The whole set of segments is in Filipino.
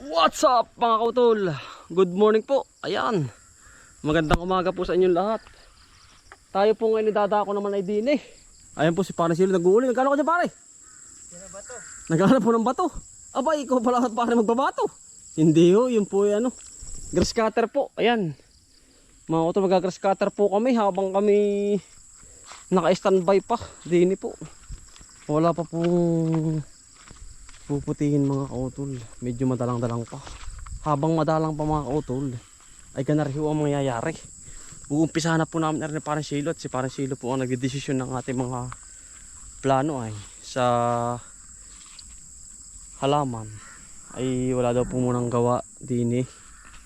What's up mga kautol? Good morning po. Ayan. Magandang umaga po sa inyong lahat. Tayo po ngayon idadako naman ay din eh. Ayan po si Pare Silo nag-uuli. Nagkano ka dyan pare? Bato. Nagkano po ng bato? Aba ikaw pala pare magbabato. Hindi ho. Yun po ano. Grass cutter po. Ayan. Mga kautol mag-grass cutter po kami habang kami naka-standby pa. Din eh po. Wala pa pong puputihin mga kautol. Medyo madalang-dalang pa. Habang madalang pa mga kautol ay ganariho ang mangyayari. Uumpisahan na po namin na rin Parang Silo. At si Parang Silo po ang nagdedesisyon ng ating mga plano ay sa halaman ay wala daw po munang gawa din eh.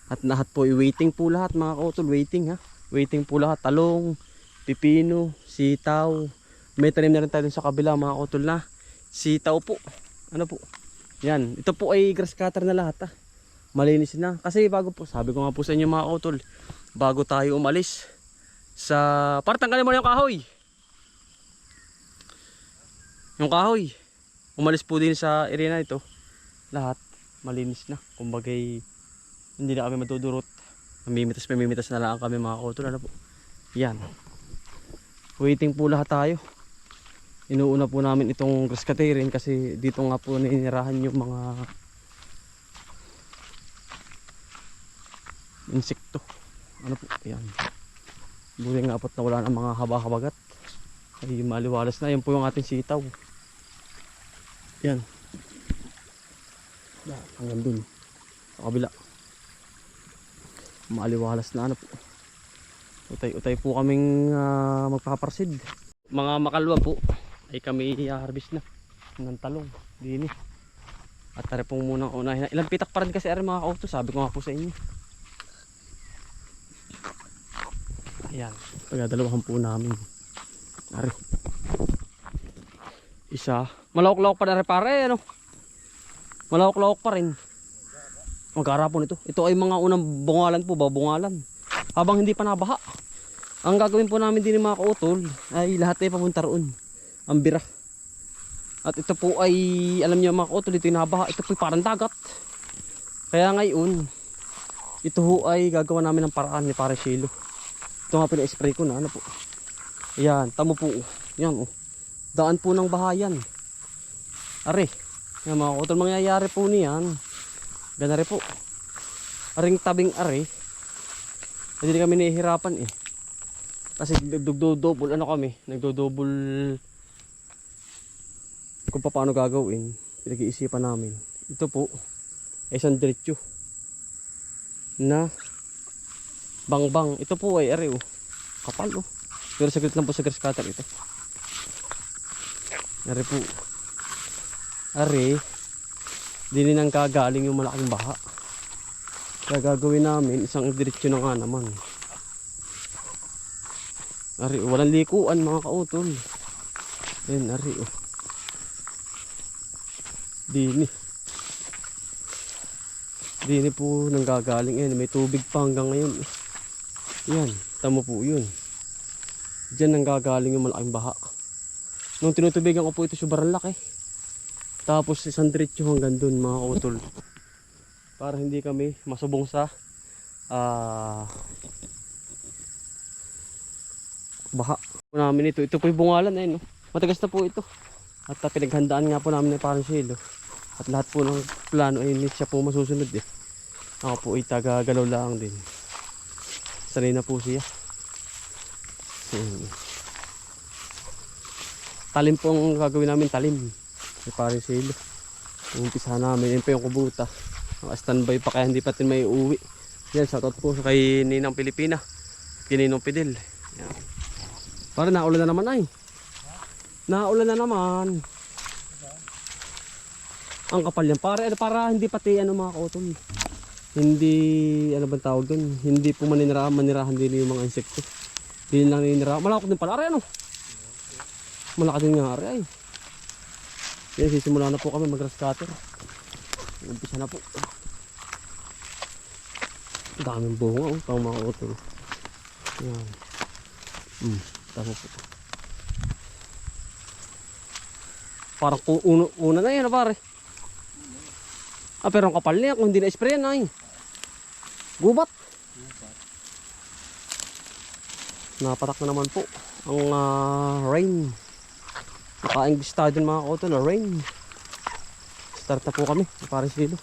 At lahat po ay waiting po lahat mga kautol. Waiting ha. Waiting po lahat. Talong, pipino, sitaw. May tanim na rin tayo sa kabila mga kautol na sitaw po. Ano po? Yan. Ito po ay grass cutter na lahat ah. Malinis na. Kasi bago po, sabi ko nga po sa inyo mga kautol, bago tayo umalis sa... Para tanggalin mo na yung kahoy. Yung kahoy. Umalis po din sa area na ito. Lahat. Malinis na. Kumbagay, hindi na kami madudurot. Mamimitas na lang kami mga kautol. Ano po? Yan. Waiting po lahat tayo. Inuuna po namin itong grass cutterin kasi dito nga po ninirahan yung mga insekto. Ano po? Ayan. Buti nga apat na wala ng mga haba-habagat. Ay maliwalas na. Yan po yung ating sitaw. Yan. Yan. Hanggang dun. Sa kabila. Maliwalas na ano po. Utay-utay po kaming magpaparsid. Mga makalwa po ay kami i-harvest na ng talong din eh. At tara pong munang unahin na. Ilang pitak pa rin kasi ari mga kauto, sabi ko nga po sa inyo. Ayan, pagdadalawahan po namin ari. Isa, malawak-lawak pa na rin pare ano. Malawak-lawak pa rin. Magkarapon ito. Ito ay mga unang bungalan po, babungalan. Habang hindi pa nabaha. Ang gagawin po namin din mga kautol ay lahat ay papunta roon. Ang bira. At ito po ay alam niyo mga kautol, ito yung nabaha. Ito po ay parang dagat. Kaya ngayon ito ho ay gagawa namin ng paraan ni Pare Silo. Ito nga pina-spray ko na ano po. Ayan, tamo po. Yan oh. Daan po ng bahayan. Are. Yan mga kautol, mangyayari po niyan. Ganari po. Aring tabing are. Hindi kami nahihirapan eh. Kasi nagdo-double ano kami, nagdo-double kung paano gagawin, pinag-iisipan namin. Ito po ay isang diretso na bangbang. Ito po ay are oh, kapal oh. Pero saglit lang po sa grass cutter ito. Are po. Are, din nang kagaling yung malaking baha. Kaya gagawin namin isang diretso na nga naman. Ari, walang likuan mga kautol. Ayan, ari oh. Dini. Dini po nang gagaling. Ayan, may tubig pa hanggang ngayon. Ayan, tamo po yun. Diyan nang gagaling yung malaking baha. Nung tinutubigan ko po ito sobrang laki. Tapos isang diretso hanggang dun mga kautol. Para hindi kami masubong sa baha namin ito. Ito po yung bungalan ayun, no? Matagas na po ito. At pinaghandaan nga po namin ng Parang Silo. At lahat po ng plano ay siya po masusunod eh. Ako po ay taga-galaw lang din. Sanay na po siya. Talim po ang gagawin namin, talim. May Parang Silo. Umpisahan namin. Yan po yung kubuta. Standby pa kaya hindi pa may uwi. Yan, shoutout po kay Ninang Pilipina. Kay Ninong Pidel. Yan. Parang naulan na naman ay. Naulan na naman. Ang kapal yan. Para hindi pati ano mga kautol. Hindi, ano bang tawag dun? Hindi po manirahan din yung mga insekto. Hindi lang ninirahan. Malakot din pala. Ari ano? Malakot din nga ari ay. Yan, sisimula na po kami mag-grass cutter. Umpisa na po. Daming bunga oh. Pang mga kautol. Yan. Tama po. Parang una na yan pare. Ah, pero ang kapal niya kung hindi na-sprayan ay. Gubat. Napatak na naman po ang rain. Naka-English tayo dun mga kautol na rain. Start na po kami. Paris Lilo.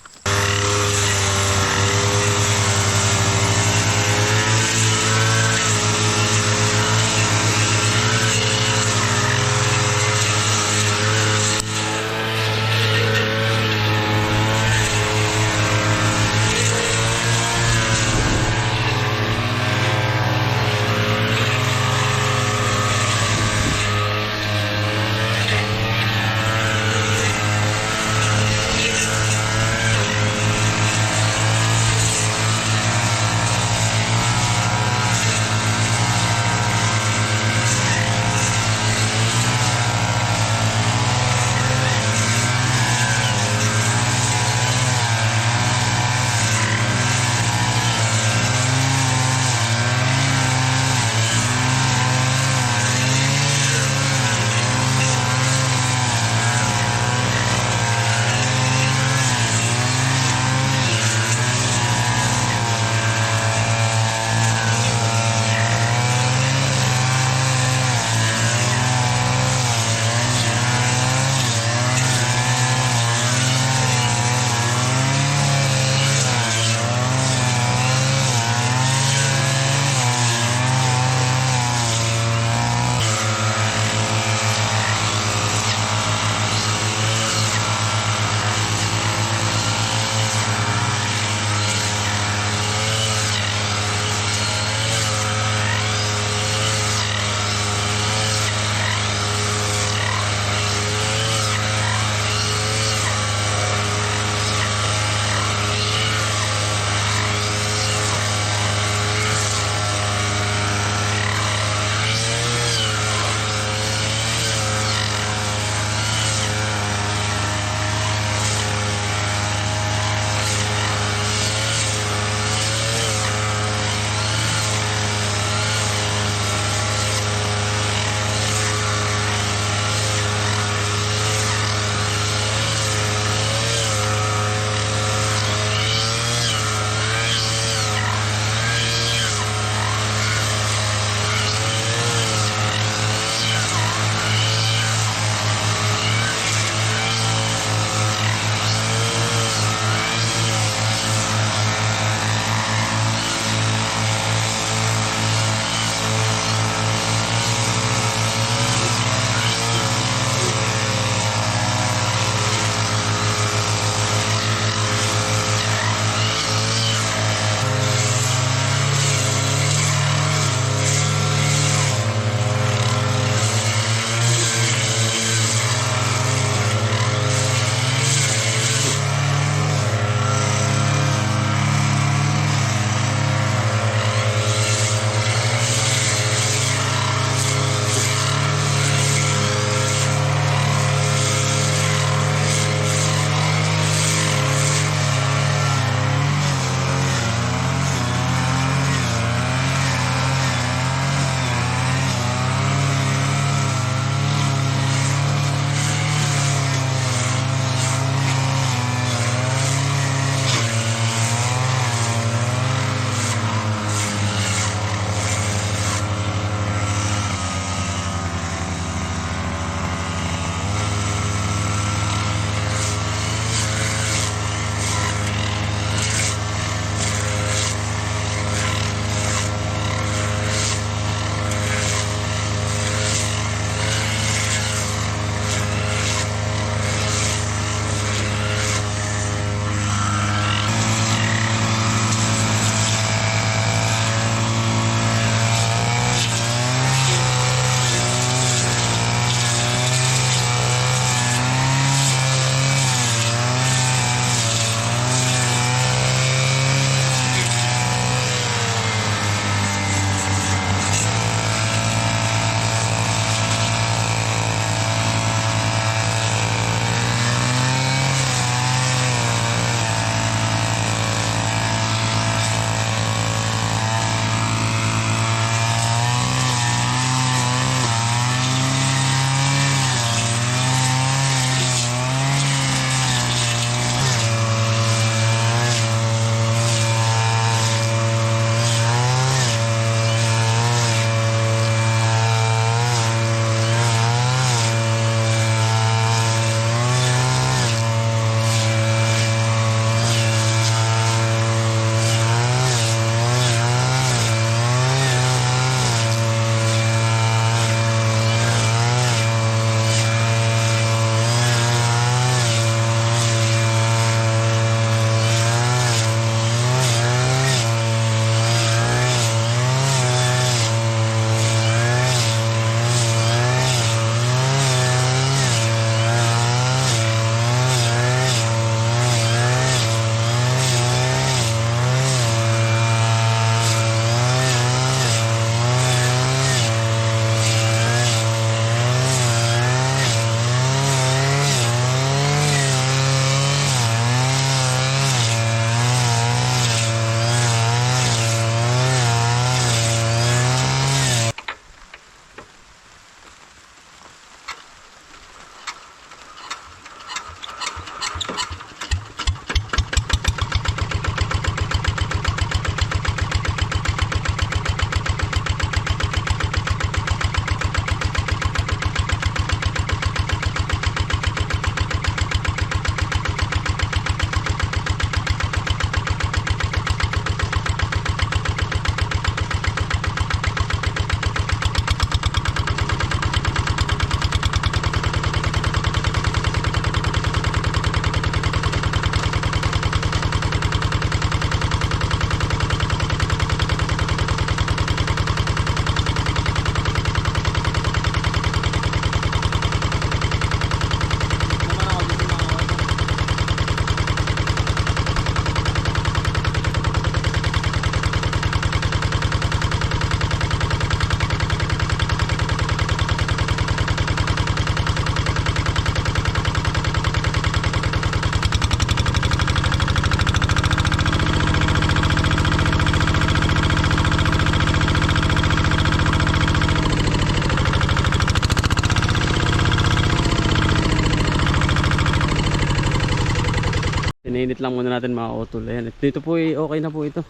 i-edit lang muna natin mga utol. Ayan, dito po okay na po ito.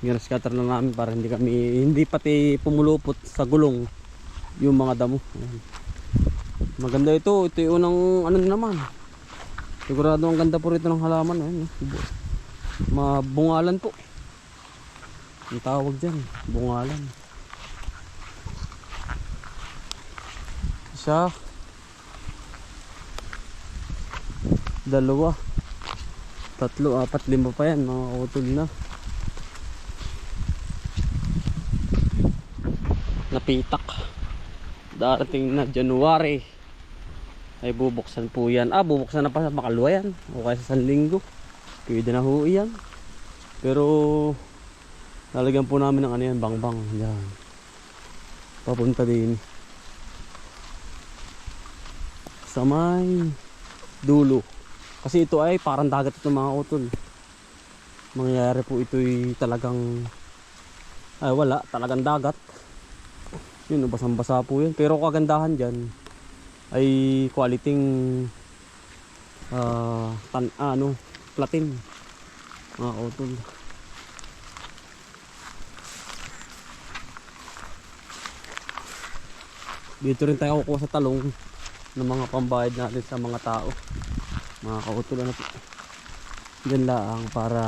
Grass cutter lang namin para hindi pati pumulupot sa gulong yung mga damo. Ayan. Maganda ito yung unang ano naman. Sigurado ang ganda po rito ng halaman. Ayan, mabungalan po ang tawag dyan, bungalan. Isa, dalawa, tatlo, apat, lima pa yan mga utol na. Napitak. Darating na January ay bubuksan po yan. Bubuksan na pa sa makalwa yan o kaya sa linggo. Pwede na ho yan. Pero lalagyan po namin ng ano yan, bangbang yan. Papunta din sa may dulo. Kasi ito ay parang dagat ito mga utol. Mangyayari po ito'y talagang wala, talagang dagat. Yun, basang-basa po yun. Pero kagandahan dyan ay quality platin mga utol. Dito rin tayo kukuha sa talong ng mga pambayad natin sa mga tao mga kautol. Ano po, dyan lang para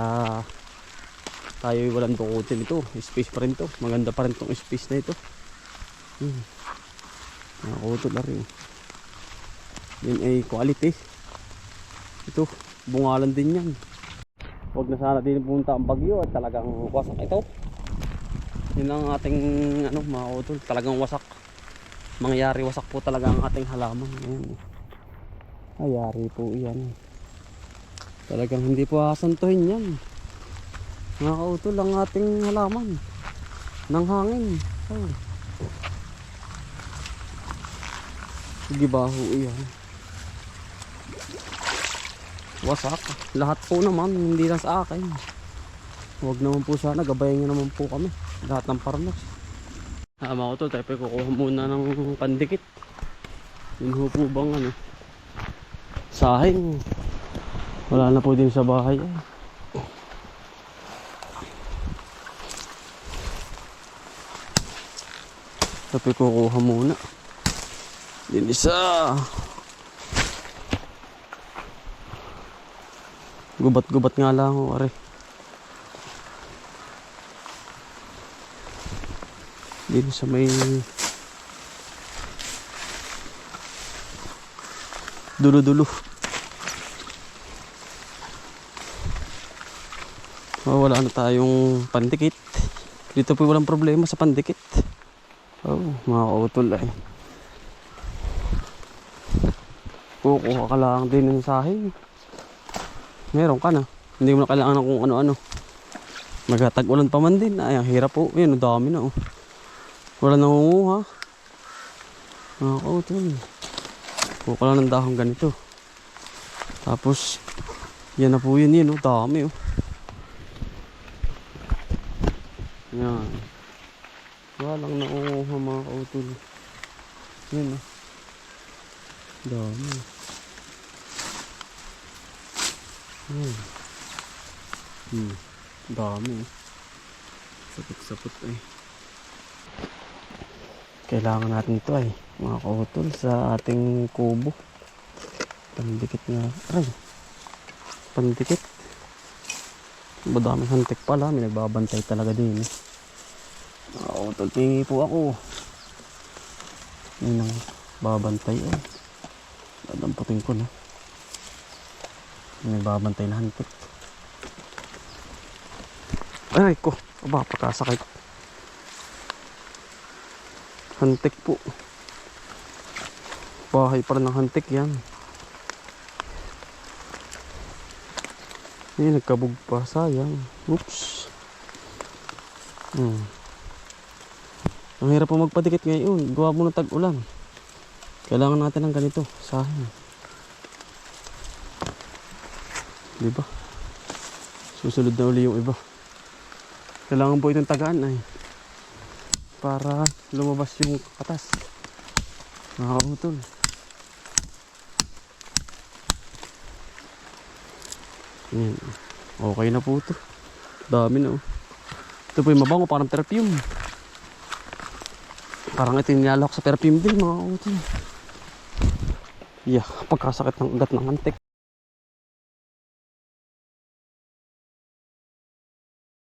tayo walang dukutin ito. Space pa rin to, maganda pa rin tong space na ito. Mga kautol na rin yun ay quality. Ito bungalan din yan. Huwag na sana din punta ang bagyo at talagang wasak ito. Yun ang ating mga utol, talagang wasak. Mangyari wasak po talaga ang ating halaman. Ayan. Ayari po yan. Talagang hindi po hasantuhin yan. Mga kautol ang ating halaman ng hangin. Sige ba ho yan. Wasak. Lahat po naman, hindi lang sa akin. Huwag naman po sana, gabayan nyo naman po kami. Lahat ng parnos. Mga utol, tayo po kukuha muna ng pandikit. Yun ho po bang sahing. Wala na po din sa bahay. Tayo po kukuha muna. Din isa. Gubat-gubat nga lang ho, are. Dito sa may dulo-dulo. Wala na tayong pandikit. Dito po walang problema sa pandikit. Mga kautol ay. Kukuha ka lang din ng sahing. Meron ka na. Hindi mo na kailangan ng kung ano-ano. Magtatag-ulan pa man din. Ay, ang hirap po. Yan, ang dami na wala nangunguha. Mga kautol. Kuha lang ng dahon ganito. Tapos, yan na po yun. Dami yan. Walang nangunguha mga kautol. Yan dami. Dami. Sapot-sapot kailangan natin ito mga kautol sa ating kubo. Pandikit nga. Pandikit. Madaming hantik pala. May nagbabantay talaga din. Mga kautol, pingi po ako. Yun ang babantay. Dadamputin ko na. May nagbabantay na hantik. Ay ko. Pagkasakit. Hantik po. Bahay pa rin ng hantik yan. Nagkabog pa. Sayang. Oops. Ang hirap po magpadikit ngayon. Gawa mo ng tag-ulan. Kailangan natin ng ganito. Sahing. Diba? Susunod na uli yung iba. Kailangan po itong tagaan para lumabas yung katas. Mga kautol. Yan. Okay na po ito. Dami na oh. Ito po yung mabango, parang perfume. Parang ito yung nilalak sa perfume din mga kauti. Yeah, pagkasakit ng ugat ng antik.